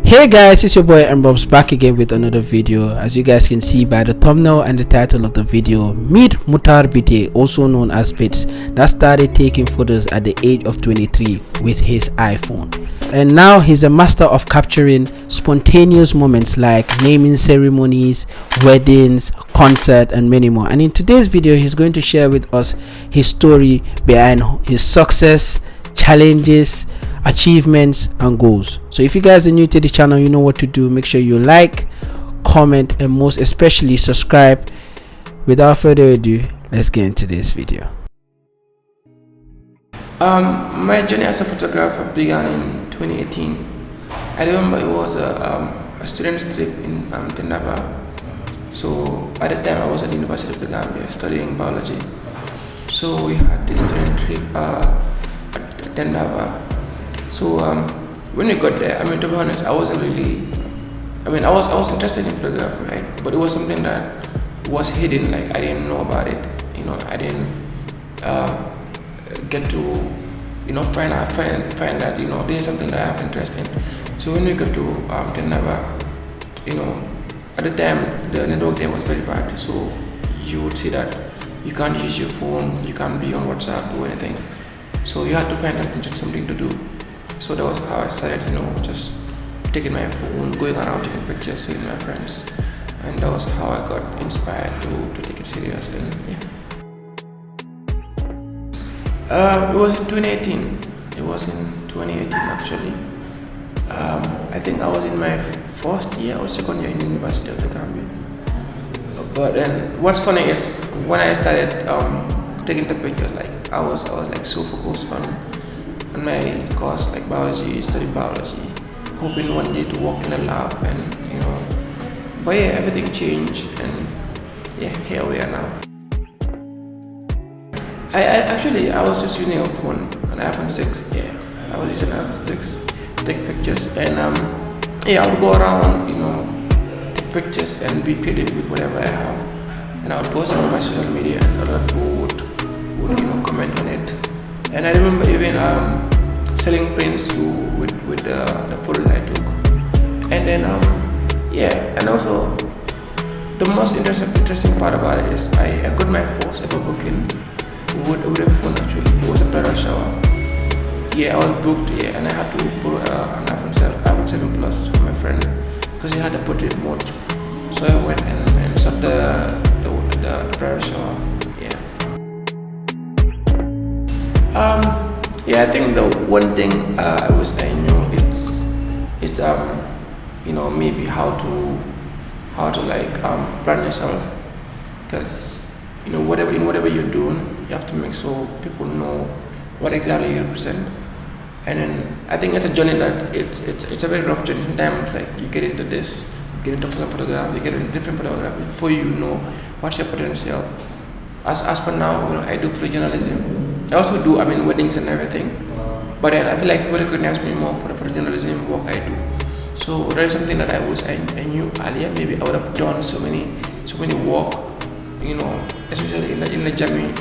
Hey guys, it's your boy Emmrobzz back again with another video. As you guys can see by the thumbnail and the title of the video, meet Mughtarr bittaye, also known as Bits, that started taking photos at the age of 23 with his iPhone, and now he's a master of capturing spontaneous moments like naming ceremonies, weddings, concert, and many more. And in today's video, he's going to share with us his story behind his success, challenges, achievements, and goals. So if you guys are new to the channel, you know what to do. Make sure you like, comment, and most especially subscribe. Without further ado, let's get into this video. My journey as a photographer began in 2018. I remember it was a student trip in Tendaba. So at the time I was at the University of the Gambia studying biology. So we had this student trip at Tendaba. So when we got there, to be honest, I wasn't really, I was interested in photography, right? But it was something that was hidden, like I didn't know about it, I didn't get to, find that, this is something that I have interest in. So when we got to Tendaba, at the time, the network there was very bad, so you would see that you can't use your phone, you can't be on WhatsApp or anything. So you had to find something to do. So that was how I started, just taking my phone, going around taking pictures with my friends, and that was how I got inspired to take it serious. And yeah, it was in 2018. It was in 2018 actually. I think I was in my first year or second year in the University of the Gambia. But then what's funny is when I started taking the pictures, like I was like so focused on my course, like biology, studying biology, hoping one day to work in a lab, and but yeah, everything changed, and yeah, here we are now. I was just using a phone, an iPhone 6. Yeah, I was using an iPhone 6 to take pictures, and yeah, I would go around, take pictures and be creative with whatever I have, and I would post it on my social media, and other people would comment on it. And I remember even selling prints with the photos I took. And then yeah, and also the most interesting part about it is I got my first ever booking with a phone. Actually, it was a bridal shower. Yeah, I was booked, yeah, and I had to borrow an iPhone 7 Plus from my friend because he had a portrait mode. So I went and shot the bridal shower. Yeah, I think the one thing I knew it's maybe how to like brand yourself, because whatever you're doing, you have to make sure people know what exactly you represent. And then I think it's a journey that it's a very rough journey. Sometimes like you get into this, you get into photography, you get into different photography before you know what's your potential. As for now, I do photojournalism. I also do, weddings and everything. But then I feel like people recognize me more for the photojournalism work I do. So that is something that I knew earlier. Maybe I would have done so many work, especially in the Jammy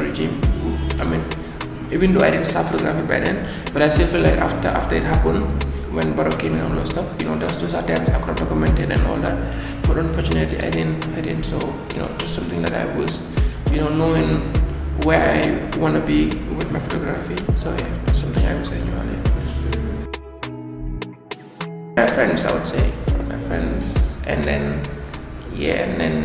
regime. Even though I didn't start photography by then, but I still feel like after it happened, when Baro came in and all that stuff, those are times I could have documented and all that. But unfortunately, I didn't. So just something that I was, knowing where I want to be with my photography. So yeah, that's something I knew earlier. My friends, I would say, my friends, and then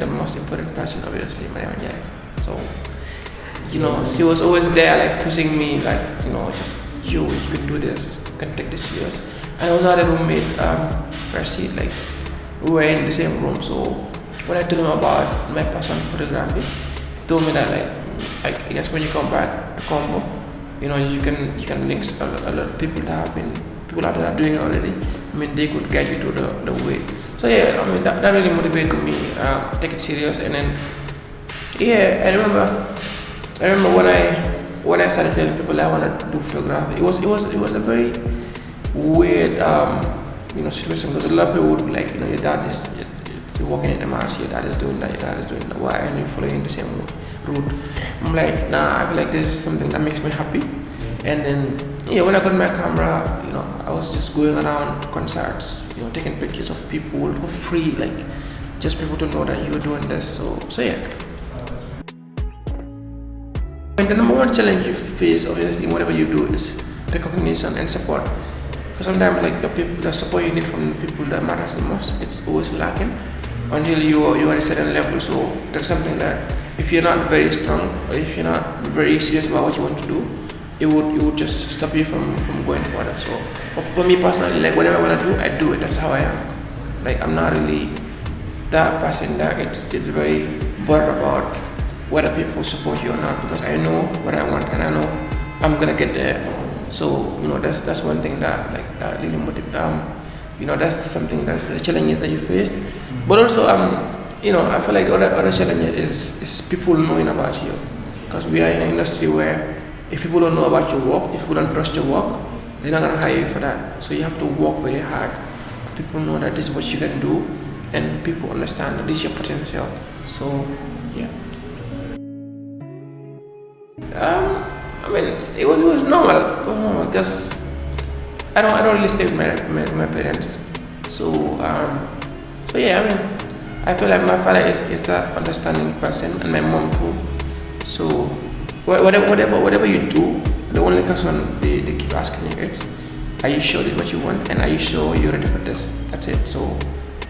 the most important person, obviously, my wife. So she was always there, like pushing me, like just you can do this, you can take this serious. And I also had a roommate, Rashid, like we were in the same room. So when I told him about my passion for photography, he told me that I guess when you come back, combo, you can link a lot of people that are doing it already. They could guide you to the way. So yeah, that really motivated me to take it serious. And then yeah, I remember when I started telling people I wanted to do photography, it was a very weird situation, because a lot of people would be like, your dad is working in MRC, your dad is doing that, why aren't you following the same route? I'm like, nah, I feel like this is something that makes me happy. And then yeah, when I got my camera, I was just going around concerts, taking pictures of people for free, like just people to know that you're doing this. So yeah. And the number one challenge you face, obviously, in whatever you do is recognition and support. Because sometimes, like the support you need from the people that matters the most, it's always lacking until you are at a certain level. So that's something that if you're not very strong, or if you're not very serious about what you want to do, it would just stop you from going further. So for me personally, like whatever I want to do, I do it. That's how I am. Like I'm not really that person that it's very bothered about whether people support you or not, because I know what I want and I know I'm gonna get there. So that's one thing that that really motivates. That's something that's the challenges that you faced, but also I feel like the other challenges is people knowing about you, because we are in an industry where if people don't know about your work, if people don't trust your work, they're not gonna hire you for that. So you have to work very hard. People know that this is what you can do, and people understand that this is your potential. So yeah. I mean, it was normal because I don't really stay with my parents. So yeah. I mean, I feel like my father is that understanding person, and my mom too. So whatever you do, the only question they keep asking you is, are you sure this is what you want, and are you sure you're ready for this? That's it. So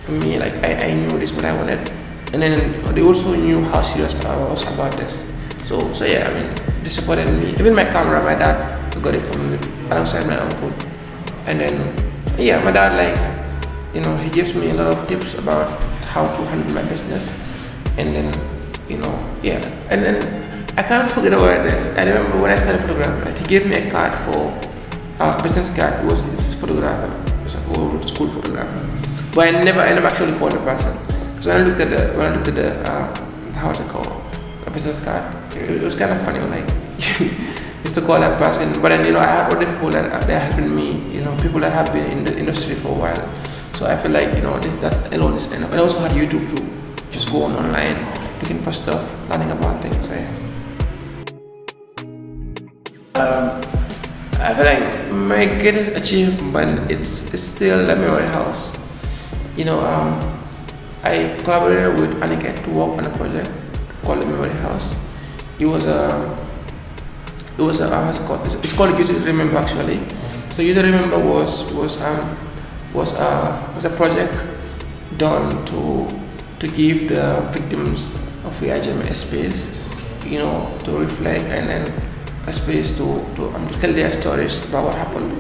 for me, like I knew this is what I wanted, and then they also knew how serious I was about this. So yeah, I mean, they supported me. Even my camera, my dad got it from me alongside my uncle. And then yeah, my dad, like, he gives me a lot of tips about how to handle my business. And then yeah, and then I can't forget about this. I remember when I started photography, right, he gave me a card for a business card. It was his photographer. It was an old school photographer. But I never actually called the person, because when I looked at the how's it called, a business card, it was kind of funny. Like used to call that person, but then I had other people that are helping me. People that have been in the industry for a while. So I feel like that alone is enough. And I also had YouTube too. Just go online, looking for stuff, learning about things. So yeah. I feel like my greatest achievement it's still the memory house. I collaborated with Aniket to work on a project called the Memory House. It's called User Remember actually. So User Remember was a project done to give the victims of VIDOES a space, to reflect, and then a space to tell their stories about what happened.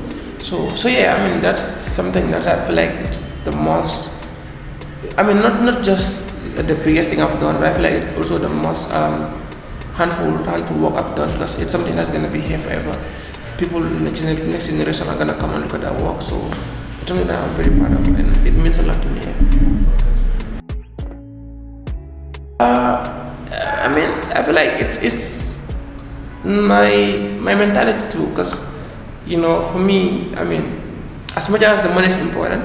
So yeah, I mean, that's something that I feel like it's the most. I mean, not just the biggest thing I've done, but I feel like it's also the most handful work I've done, because it's something that's gonna be here forever. People, next generation are gonna come and look at that work. So it's something that I'm very proud of, and it means a lot to me. I mean, I feel like it's my mentality too, because for me, I mean, as much as the money is important,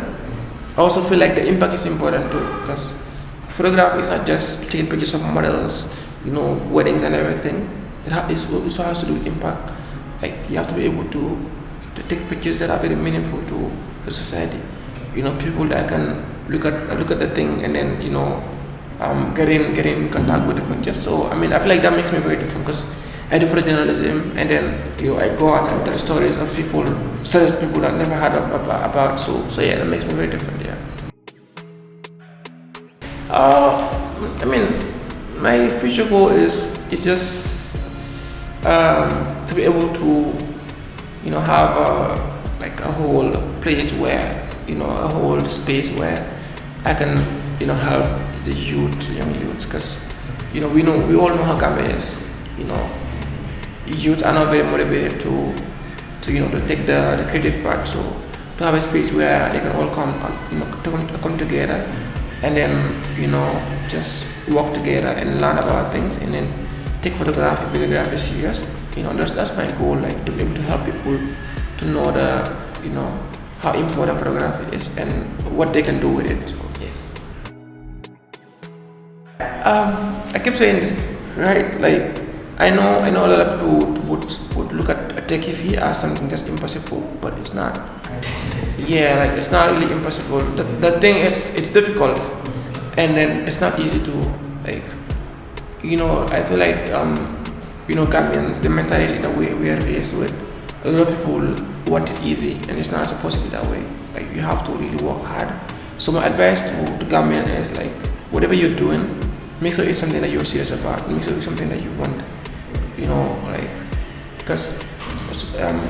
I also feel like the impact is important too, because photography is not just taking pictures of models, weddings and everything. It also has to do with impact. Like you have to be able to take pictures that are very meaningful to the society. People that can look at the thing and then get in contact with the pictures. So I mean, I feel like that makes me very different, because I do photojournalism, and then I go out and tell stories people that never heard about. So yeah, that makes me very different. Yeah. I mean, my future goal is just to be able to have a whole place where a whole space where I can help the young youths, because we all know how Gambia is. Youth are not very motivated to take the creative part. So to have a space where they can all come together, and then just work together and learn about things, and then take videography serious. That's my goal, like to be able to help people to know how important photography is and what they can do with it. So, yeah. I keep saying this, right? Like I know a lot of people would look at a techie fee as something that's impossible, but it's not. Yeah, like it's not really impossible. The thing is, it's difficult, and then it's not easy to like, you know. I feel like you know, Gambians, the mentality that we are raised with, a lot of people want it easy, and it's not supposed to be that way. Like you have to really work hard. So my advice to Gambian is like, whatever you're doing, make sure it's something that you're serious about. Make sure it's something that you want. You know, like, because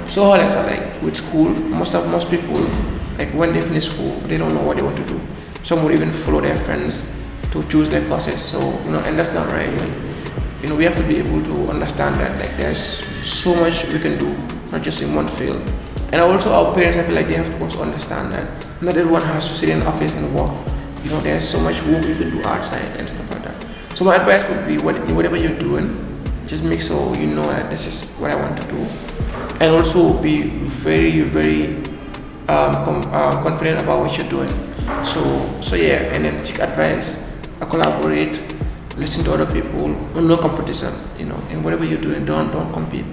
so holidays are like with school. Most people, like when they finish school, they don't know what they want to do. Some would even follow their friends to choose their courses. So you know, and that's not right. You know, we have to be able to understand that like there's so much we can do, not just in one field. And also our parents, I feel like they have to also understand that not everyone has to sit in an office and work. You know, there's so much work you can do outside and stuff like that. So my advice would be, whatever you're doing, just make sure you know that this is what I want to do, and also be very, very confident about what you're doing. So yeah, and then seek advice, collaborate, listen to other people, no competition. You know, in whatever you're doing, don't compete.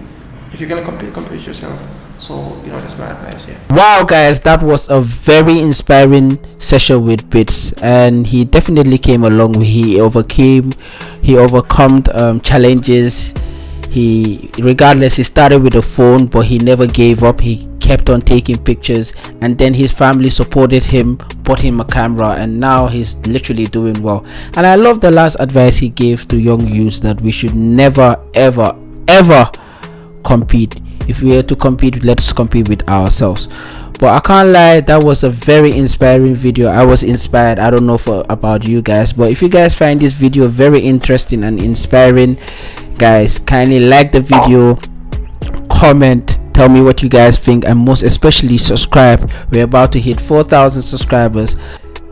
If you're gonna compete yourself. So you know, that's my advice. Yeah. Wow, guys, that was a very inspiring session with Bits, and he definitely came along. He overcome challenges. Regardless, he started with a phone, but he never gave up. He kept on taking pictures, and then his family supported him, bought him a camera, and now he's literally doing well. And I love the last advice he gave to young youths, that we should never ever compete. If we are to compete, let's compete with ourselves. But I can't lie, that was a very inspiring video. I was inspired. I don't know about you guys, but if you guys find this video very interesting and inspiring, guys, kindly like the video, comment, tell me what you guys think, and most especially subscribe. We're about to hit 4,000 subscribers.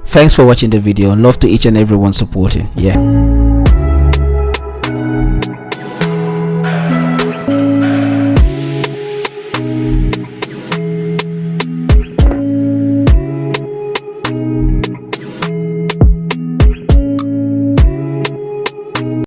Thanks for watching the video. Love to each and everyone supporting. Yeah.